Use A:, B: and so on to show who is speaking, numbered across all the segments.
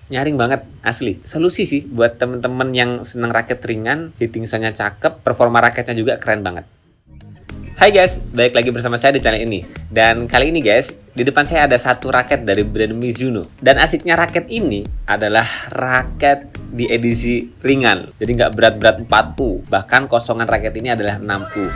A: Nyaring banget, asli. Solusi sih buat temen-temen yang seneng raket ringan, hitting sound-nya cakep, performa raketnya juga keren banget. Hai guys, balik lagi bersama saya di channel ini. Dan kali ini guys, di depan saya ada satu raket dari brand Mizuno. Dan asiknya raket ini adalah raket di edisi ringan. Jadi nggak berat-berat 4U, bahkan kosongan raket ini adalah 6U.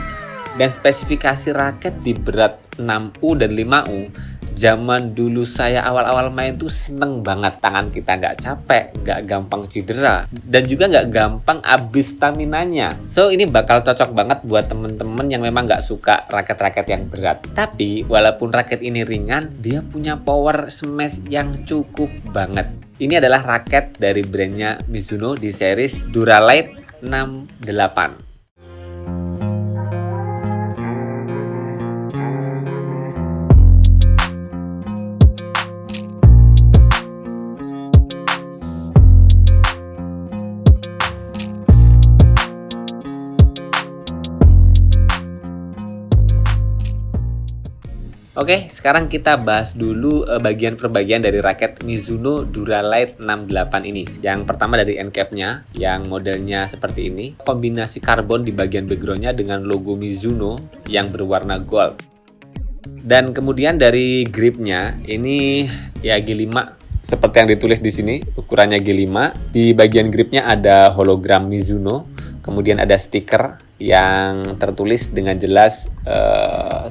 A: Dan spesifikasi raket di berat 6U dan 5U, zaman dulu saya awal-awal main tuh seneng banget. Tangan kita nggak capek, nggak gampang cedera, dan juga nggak gampang habis staminanya. So ini bakal cocok banget buat temen-temen yang memang nggak suka raket-raket yang berat. Tapi walaupun raket ini ringan, dia punya power smash yang cukup banget. Ini adalah raket dari brandnya Mizuno di series Duralight 68. Oke, sekarang kita bahas dulu bagian per bagian dari raket Mizuno Duralight 68 ini. Yang pertama dari end cap-nya, yang modelnya seperti ini. Kombinasi karbon di bagian background-nya dengan logo Mizuno yang berwarna gold. Dan kemudian dari grip-nya, ini ya G5 seperti yang ditulis di sini, ukurannya G5. Di bagian grip-nya ada hologram Mizuno. Kemudian ada stiker yang tertulis dengan jelas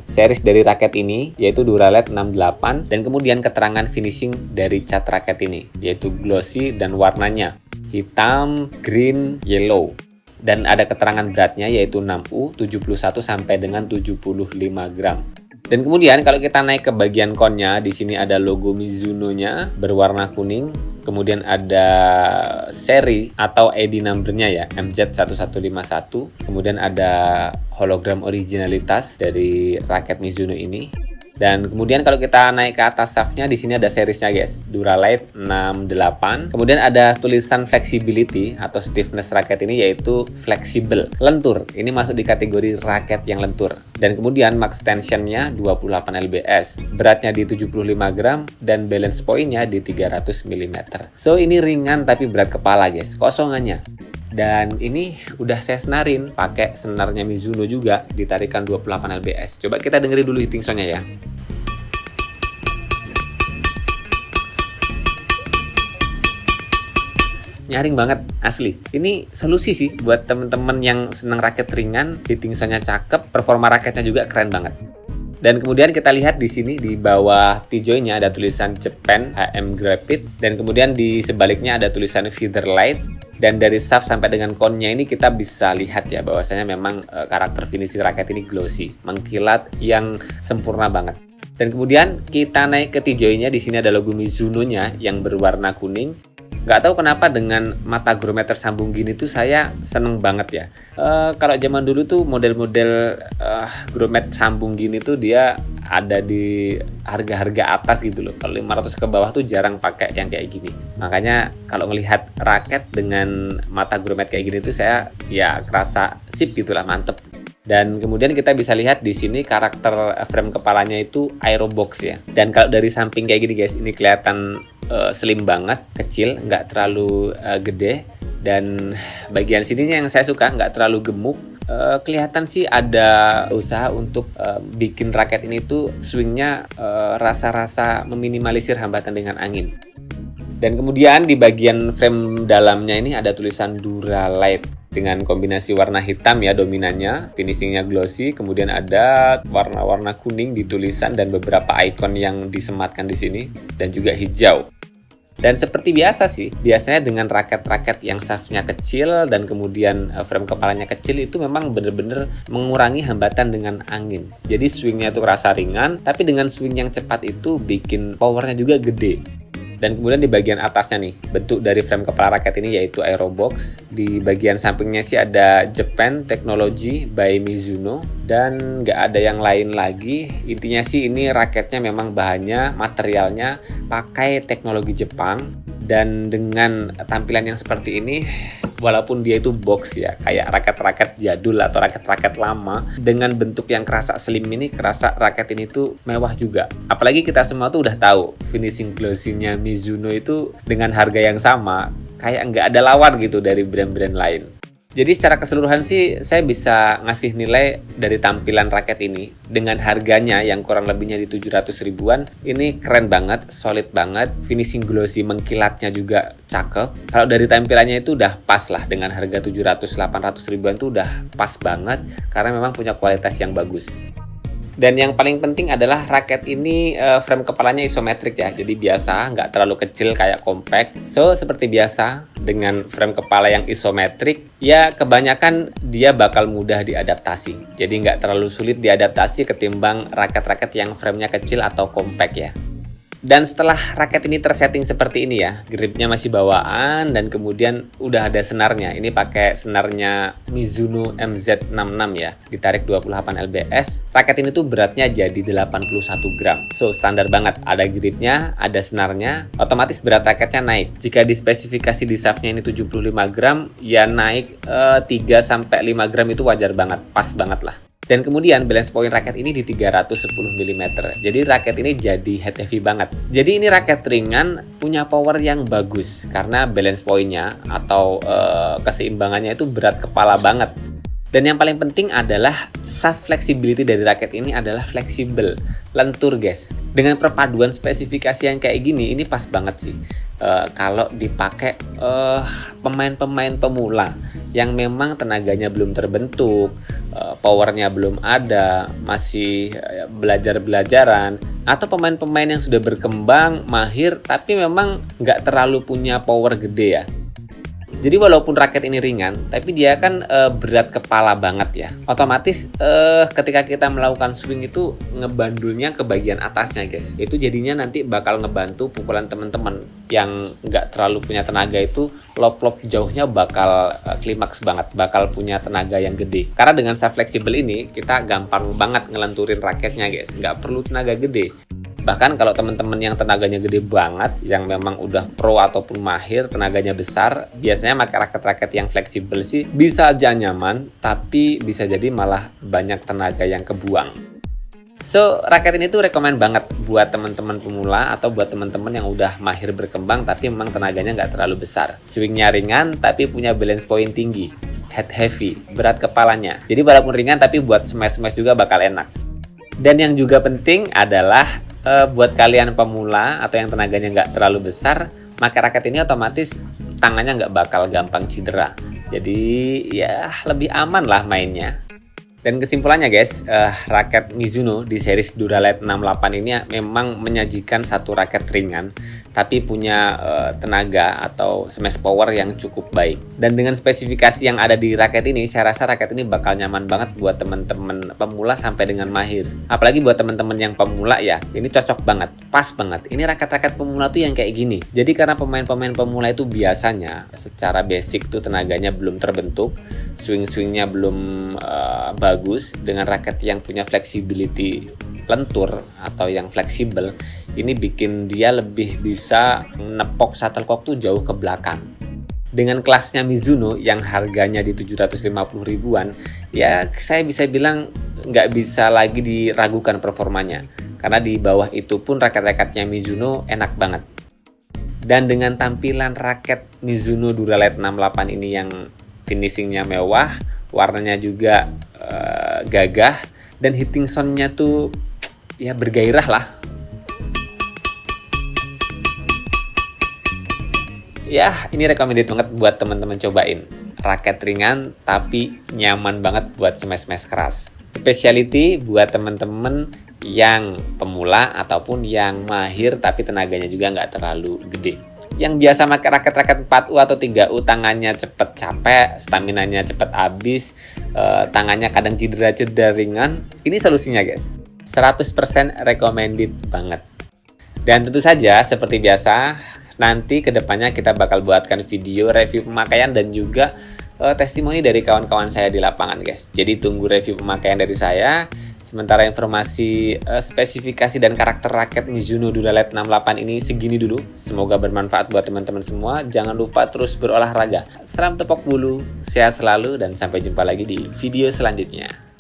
A: series dari raket ini, yaitu Duralight 68. Dan kemudian keterangan finishing dari cat raket ini, yaitu glossy dan warnanya hitam, green, yellow. Dan ada keterangan beratnya yaitu 6U, 71 sampai dengan 75 gram. Dan kemudian kalau kita naik ke bagian konnya, di sini ada logo Mizuno-nya berwarna kuning. Kemudian ada seri atau ID number-nya ya, MZ1151. Kemudian ada hologram originalitas dari raket Mizuno ini. Dan kemudian kalau kita naik ke atas shaft-nya, di sini ada seriesnya guys, Duralight 68. Kemudian ada tulisan flexibility atau stiffness raket ini yaitu fleksibel, lentur. Ini masuk di kategori raket yang lentur. Dan kemudian max tension-nya 28 lbs, beratnya di 75 gram dan balance point-nya di 300 mm. So ini ringan tapi berat kepala guys, kosongannya. Dan ini udah saya senarin pakai senarnya Mizuno juga, ditarikan 28 lbs. Coba kita dengerin dulu hitting sound-nya ya. Nyaring banget, asli. Ini solusi sih buat temen-temen yang seneng raket ringan, hitting sound-nya cakep, performa raketnya juga keren banget. Dan kemudian kita lihat di sini di bawah T-joint-nya ada tulisan Japan HM Graphite, dan kemudian di sebaliknya ada tulisan Feather Light. Dan dari shaft sampai dengan konnya ini kita bisa lihat ya bahwasanya memang karakter finishing raket ini glossy, mengkilat yang sempurna banget. Dan kemudian kita naik ke T-joint-nya, di sini ada logo Mizuno-nya yang berwarna kuning. Nggak tahu kenapa dengan mata grometer sambung gini tuh saya seneng banget ya. Kalau zaman dulu tuh model-model gromet sambung gini tuh dia ada di harga-harga atas gitu loh. Kalau 500 ke bawah tuh jarang pakai yang kayak gini. Makanya kalau ngelihat raket dengan mata gromet kayak gini tuh saya ya kerasa sip gitulah, mantep. Dan kemudian kita bisa lihat di sini karakter frame kepalanya itu aerobox ya. Dan kalau dari samping kayak gini guys, ini kelihatan slim banget, kecil, nggak terlalu gede. Dan bagian sininya yang saya suka, nggak terlalu gemuk. Kelihatan sih ada usaha untuk bikin raket ini tuh swingnya rasa-rasa meminimalisir hambatan dengan angin. Dan kemudian di bagian frame dalamnya ini ada tulisan Duralight dengan kombinasi warna hitam ya dominannya, finishingnya glossy, kemudian ada warna-warna kuning di tulisan dan beberapa icon yang disematkan di sini, dan juga hijau. Dan seperti biasa sih, biasanya dengan raket-raket yang shaftnya kecil dan kemudian frame kepalanya kecil itu memang benar-benar mengurangi hambatan dengan angin. Jadi swingnya itu rasa ringan, tapi dengan swing yang cepat itu bikin powernya juga gede. Dan kemudian di bagian atasnya nih, bentuk dari frame kepala raket ini yaitu aerobox. Di bagian sampingnya sih ada Japan Technology by Mizuno, dan nggak ada yang lain lagi. Intinya sih ini raketnya memang bahannya, materialnya pakai teknologi Jepang. Dan dengan tampilan yang seperti ini, walaupun dia itu box ya, kayak raket-raket jadul atau raket-raket lama, dengan bentuk yang kerasa slim ini, kerasa raket ini tuh mewah juga. Apalagi kita semua tuh udah tahu finishing glossy-nya Mizuno itu dengan harga yang sama, kayak nggak ada lawan gitu dari brand-brand lain. Jadi secara keseluruhan sih saya bisa ngasih nilai dari tampilan raket ini dengan harganya yang kurang lebihnya di 700 ribuan. Ini keren banget, solid banget, finishing glossy mengkilatnya juga cakep. Kalau dari tampilannya itu udah pas lah, dengan harga 700-800 ribuan itu udah pas banget karena memang punya kualitas yang bagus. Dan yang paling penting adalah raket ini frame kepalanya isometrik ya, jadi biasa, nggak terlalu kecil kayak compact. So seperti biasa dengan frame kepala yang isometrik, ya kebanyakan dia bakal mudah diadaptasi. Jadi nggak terlalu sulit diadaptasi ketimbang raket-raket yang framenya kecil atau compact ya. Dan setelah raket ini tersetting seperti ini ya, gripnya masih bawaan dan kemudian udah ada senarnya. Ini pakai senarnya Mizuno MZ66 ya, ditarik 28 lbs. Raket ini tuh beratnya jadi 81 gram. So standar banget, ada gripnya, ada senarnya, otomatis berat raketnya naik. Jika di spesifikasi di shaftnya ini 75 gram, ya naik 3-5 gram itu wajar banget, pas banget lah. Dan kemudian balance point raket ini di 310 mm. Jadi raket ini jadi head heavy banget. Jadi ini raket ringan, punya power yang bagus karena balance point-nya atau keseimbangannya itu berat kepala banget. Dan yang paling penting adalah shaft flexibility dari raket ini adalah fleksibel, lentur guys. Dengan perpaduan spesifikasi yang kayak gini, ini pas banget sih kalau dipakai pemain-pemain pemula yang memang tenaganya belum terbentuk, powernya belum ada, masih belajar-belajaran, atau pemain-pemain yang sudah berkembang, mahir, tapi memang nggak terlalu punya power gede ya. Jadi walaupun raket ini ringan, tapi dia kan berat kepala banget ya. Otomatis ketika kita melakukan swing itu ngebandulnya ke bagian atasnya guys. Itu jadinya nanti bakal ngebantu pukulan teman-teman yang nggak terlalu punya tenaga itu, lob-lob jauhnya bakal klimaks banget, bakal punya tenaga yang gede. Karena dengan shaft fleksibel ini kita gampang banget ngelenturin raketnya guys, nggak perlu tenaga gede. Bahkan kalau teman-teman yang tenaganya gede banget, yang memang udah pro ataupun mahir, tenaganya besar, biasanya pakai raket-raket yang fleksibel sih bisa aja nyaman, tapi bisa jadi malah banyak tenaga yang kebuang. So, raket ini tuh rekomen banget buat teman-teman pemula atau buat teman-teman yang udah mahir berkembang tapi memang tenaganya nggak terlalu besar. Swingnya ringan tapi punya balance point tinggi, head heavy, berat kepalanya. Jadi walaupun ringan tapi buat smash-smash juga bakal enak. Dan yang juga penting adalah buat kalian pemula atau yang tenaganya nggak terlalu besar, pakai raket ini otomatis tangannya nggak bakal gampang cedera. Jadi ya lebih aman lah mainnya. Dan kesimpulannya guys, raket Mizuno di series Duralite 68 ini memang menyajikan satu raket ringan tapi punya tenaga atau smash power yang cukup baik. Dan dengan spesifikasi yang ada di raket ini, saya rasa raket ini bakal nyaman banget buat teman-teman pemula sampai dengan mahir. Apalagi buat teman-teman yang pemula ya, ini cocok banget, pas banget. Ini raket-raket pemula tuh yang kayak gini. Jadi karena pemain-pemain pemula itu biasanya secara basic tuh tenaganya belum terbentuk, swing-swingnya belum bagus, dengan raket yang punya flexibility lentur atau yang fleksibel, ini bikin dia lebih bisa nepok shuttlecock tuh jauh ke belakang. Dengan kelasnya Mizuno yang harganya di 750 ribuan, ya saya bisa bilang nggak bisa lagi diragukan performanya. Karena di bawah itu pun raket-raketnya Mizuno enak banget. Dan dengan tampilan raket Mizuno Duralite 68 ini yang finishingnya mewah, warnanya juga gagah, dan hitting soundnya tuh ya bergairah lah. Ya ini recommended banget buat teman-teman cobain. Raket ringan tapi nyaman banget buat smash-smash keras. Speciality buat teman-teman yang pemula ataupun yang mahir tapi tenaganya juga nggak terlalu gede. Yang biasa pakai raket-raket 4U atau 3U, tangannya cepet capek, staminanya cepet habis, tangannya kadang cedera-cedera ringan, ini solusinya guys. 100% recommended banget. Dan tentu saja seperti biasa, nanti kedepannya kita bakal buatkan video review pemakaian dan juga testimoni dari kawan-kawan saya di lapangan guys. Jadi tunggu review pemakaian dari saya Sementara informasi spesifikasi dan karakter raket Mizuno Duralite 68 ini segini dulu. Semoga bermanfaat buat teman-teman semua. Jangan lupa terus berolahraga. Salam tepok bulu, sehat selalu, dan sampai jumpa lagi di video selanjutnya.